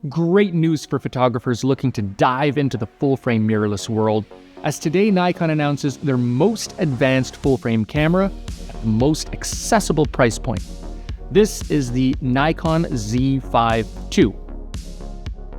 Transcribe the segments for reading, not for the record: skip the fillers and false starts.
Great news for photographers looking to dive into the full-frame mirrorless world, as today Nikon announces their most advanced full-frame camera at the most accessible price point. This is the Nikon Z5 II.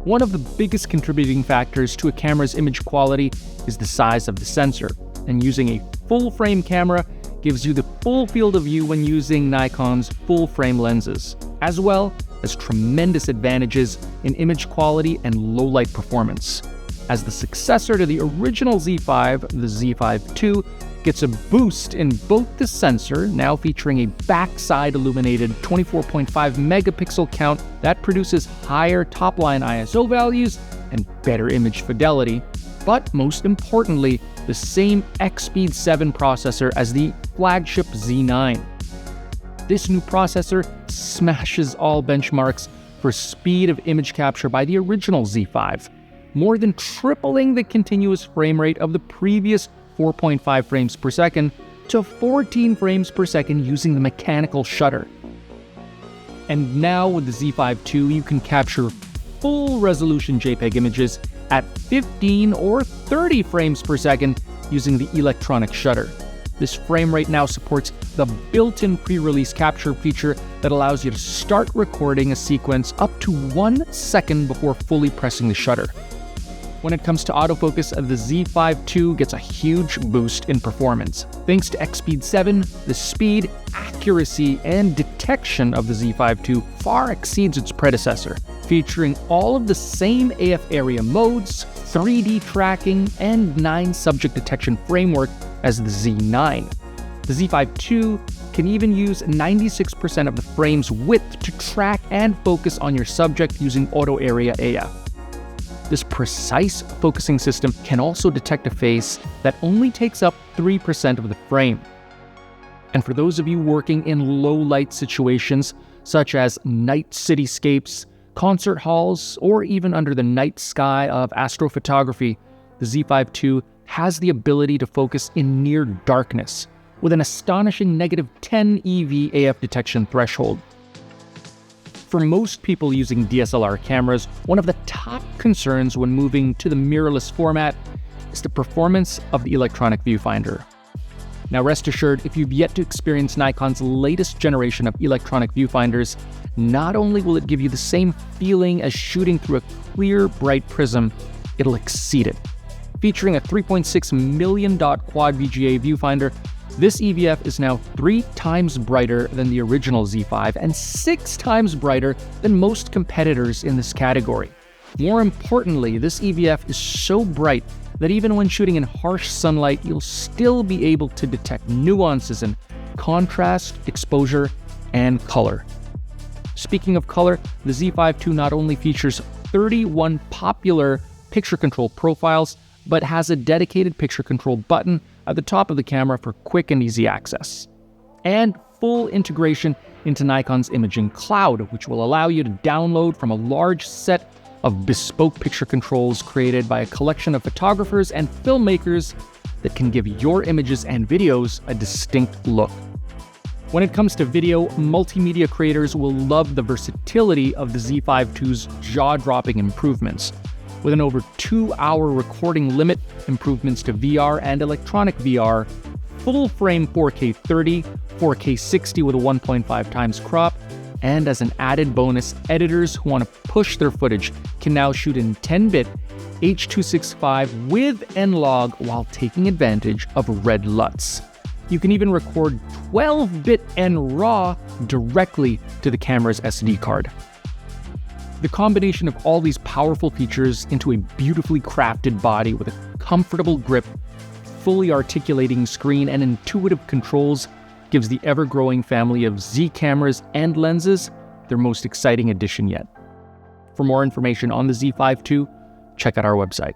One of the biggest contributing factors to a camera's image quality is the size of the sensor, and using a full-frame camera gives you the full field of view when using Nikon's full-frame lenses, as well as tremendous advantages in image quality and low-light performance. As the successor to the original Z5, the Z5 II gets a boost in both the sensor, now featuring a backside illuminated 24.5 megapixel count that produces higher top-line ISO values and better image fidelity, but most importantly, the same EXPEED 7 processor as the flagship Z9. This new processor smashes all benchmarks for speed of image capture by the original Z5, more than tripling the continuous frame rate of the previous 4.5 frames per second to 14 frames per second using the mechanical shutter. And now with the Z5 II, you can capture full resolution JPEG images at 15 or 30 frames per second using the electronic shutter. This frame rate now supports the built-in pre-release capture feature that allows you to start recording a sequence up to 1 second before fully pressing the shutter. When it comes to autofocus, the Z5 II gets a huge boost in performance. Thanks to EXPEED 7, the speed, accuracy, and detection of the Z5 II far exceeds its predecessor, featuring all of the same AF area modes, 3D tracking, and 9 subject detection framework as the Z9. The Z5 II can even use 96% of the frame's width to track and focus on your subject using auto area AF. This precise focusing system can also detect a face that only takes up 3% of the frame. And for those of you working in low-light situations, such as night cityscapes, concert halls, or even under the night sky of astrophotography, the Z5 II has the ability to focus in near darkness, with an astonishing -10 EV AF detection threshold. For most people using DSLR cameras, one of the top concerns when moving to the mirrorless format is the performance of the electronic viewfinder. Now rest assured, if you've yet to experience Nikon's latest generation of electronic viewfinders, not only will it give you the same feeling as shooting through a clear, bright prism, it'll exceed it. Featuring a 3.6 million dot quad VGA viewfinder, this EVF is now 3 times brighter than the original Z5 and 6 times brighter than most competitors in this category. More importantly, this EVF is so bright that even when shooting in harsh sunlight, you'll still be able to detect nuances in contrast, exposure, and color. Speaking of color, the Z5 II not only features 31 popular picture control profiles, but has a dedicated picture control button at the top of the camera for quick and easy access. And full integration into Nikon's imaging cloud, which will allow you to download from a large set of bespoke picture controls created by a collection of photographers and filmmakers that can give your images and videos a distinct look. When it comes to video, multimedia creators will love the versatility of the Z5 II's jaw-dropping improvements. With an over 2-hour recording limit, improvements to VR and electronic VR, full-frame 4K 30, 4K 60 with a 1.5 times crop, and as an added bonus, editors who want to push their footage can now shoot in 10-bit H.265 with N-Log while taking advantage of red LUTs. You can even record 12-bit N-RAW directly to the camera's SD card. The combination of all these powerful features into a beautifully crafted body with a comfortable grip, fully articulating screen, and intuitive controls gives the ever-growing family of Z cameras and lenses their most exciting addition yet. For more information on the Z5 II, check out our website.